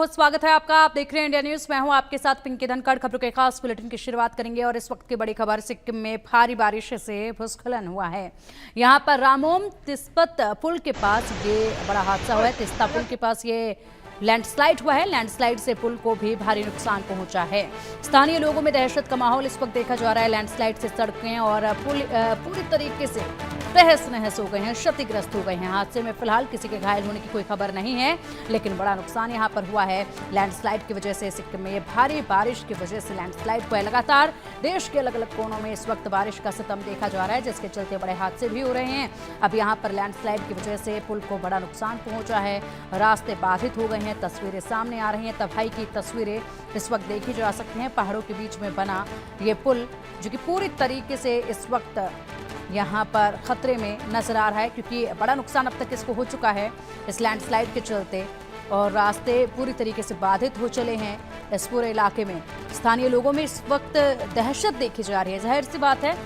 बहुत स्वागत है आपका। आप देख रहे हैं इंडिया न्यूज। मैं हूं आपके साथ पिंकी धनखड़। खबरों के खास बुलेटिन की शुरुआत करेंगे और इस वक्त की बड़ी खबर, सिक्किम में भारी बारिश से भूस्खलन हुआ है। यहां पर रामोम तिस्पत पुल के पास ये बड़ा हादसा हुआ है। तिस्ता पुल के पास ये लैंडस्लाइड हुआ है। लैंडस्लाइड से पुल को भी भारी नुकसान पहुंचा है। स्थानीय लोगों में दहशत का माहौल इस वक्त देखा जा रहा है। लैंडस्लाइड से सड़कें और पुल पूरी तरीके से तहस नहस हो गए हैं, क्षतिग्रस्त हो गए हैं। हादसे में फिलहाल किसी के घायल होने की कोई खबर नहीं है, लेकिन बड़ा नुकसान यहां पर हुआ है लैंडस्लाइड की वजह से। सिक्किम में ये भारी बारिश की वजह से लैंडस्लाइड हुआ है। लगातार देश के अलग अलग कोनों में इस वक्त बारिश का सितम देखा जा रहा है, जिसके चलते बड़े हादसे भी हो रहे हैं। अब यहाँ पर लैंडस्लाइड की वजह से पुल को बड़ा नुकसान पहुंचा है, रास्ते बाधित हो गए हैं। तस्वीरें सामने आ रही हैं, तबाही की तस्वीरें इस वक्त देखी जा सकती हैं। पहाड़ों के बीच में बना ये पुल जो कि पूरी तरीके से इस वक्त यहाँ पर खतरे में नजर आ रहा है, क्योंकि बड़ा नुकसान अब तक इसको हो चुका है इस लैंडस्लाइड के चलते, और रास्ते पूरी तरीके से बाधित हो चले हैं इस पूरे इलाके में। स्थानीय लोगों में इस वक्त दहशत देखी जा रही है। जाहिर सी बात है,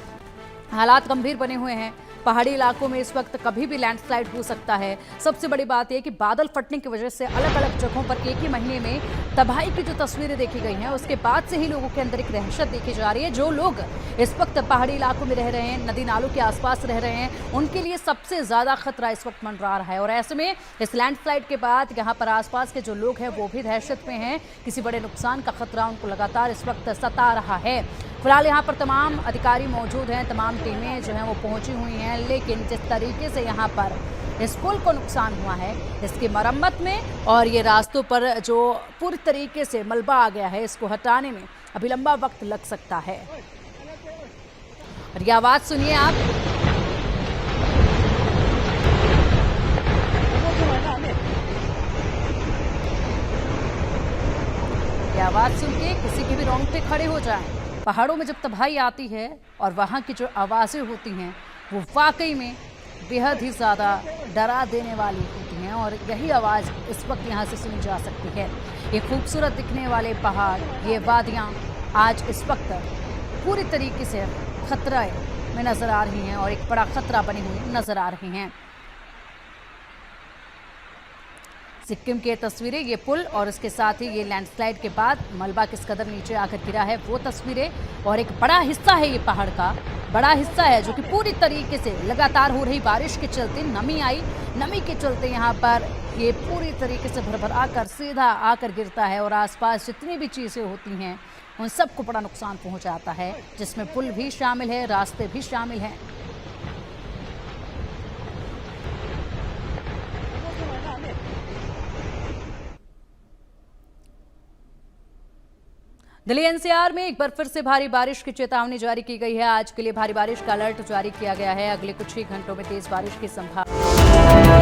हालात गंभीर बने हुए हैं। पहाड़ी इलाकों में इस वक्त कभी भी लैंडस्लाइड हो सकता है। सबसे बड़ी बात यह कि बादल फटने की वजह से अलग अलग जगहों पर एक ही महीने में तबाही की जो तस्वीरें देखी गई हैं, उसके बाद से ही लोगों के अंदर एक दहशत देखी जा रही है। जो लोग इस वक्त पहाड़ी इलाकों में रह रहे हैं, नदी नालों के आसपास रह रहे हैं, उनके लिए सबसे ज्यादा खतरा इस वक्त मंडरा रहा है। और ऐसे में इस लैंडस्लाइड के बाद यहाँ पर आसपास के जो लोग हैं वो भी दहशत में हैं। किसी बड़े नुकसान का खतरा उनको लगातार इस वक्त सता रहा है। फिलहाल यहाँ पर तमाम अधिकारी मौजूद हैं, तमाम टीमें जो हैं वो पहुंची हुई हैं, लेकिन जिस तरीके से यहाँ पर इस पुल को नुकसान हुआ है, इसकी मरम्मत में और ये रास्तों पर जो पूरी तरीके से मलबा आ गया है, इसको हटाने में अभी लंबा वक्त लग सकता है। और ये आवाज सुनिए आप, ये आवाज सुन के किसी के भी रोंगटे खड़े हो जाएं। पहाड़ों में जब तबाही आती है और वहाँ की जो आवाज़ें होती हैं वो वाकई में बेहद ही ज़्यादा डरा देने वाली होती हैं, और यही आवाज़ इस वक्त यहाँ से सुनी जा सकती है। ये खूबसूरत दिखने वाले पहाड़, ये वादियाँ आज इस वक्त पूरी तरीके से खतरे में नज़र आ रही हैं और एक बड़ा खतरा बनी हुई नज़र आ रही हैं। सिक्किम की तस्वीरें, ये पुल और इसके साथ ही ये लैंडस्लाइड के बाद मलबा किस कदर नीचे आकर गिरा है वो तस्वीरें, और एक बड़ा हिस्सा है ये पहाड़ का, बड़ा हिस्सा है जो कि पूरी तरीके से लगातार हो रही बारिश के चलते नमी आई, नमी के चलते यहाँ पर ये पूरी तरीके से भरभर आकर सीधा आकर गिरता है और आसपास जितनी भी चीज़ें होती हैं उन सबको बड़ा नुकसान पहुँचाता है, जिसमें पुल भी शामिल है, रास्ते भी शामिल हैं। दिल्ली एनसीआर में एक बार फिर से भारी बारिश की चेतावनी जारी की गई है। आज के लिए भारी बारिश का अलर्ट जारी किया गया है। अगले कुछ ही घंटों में तेज बारिश की संभावना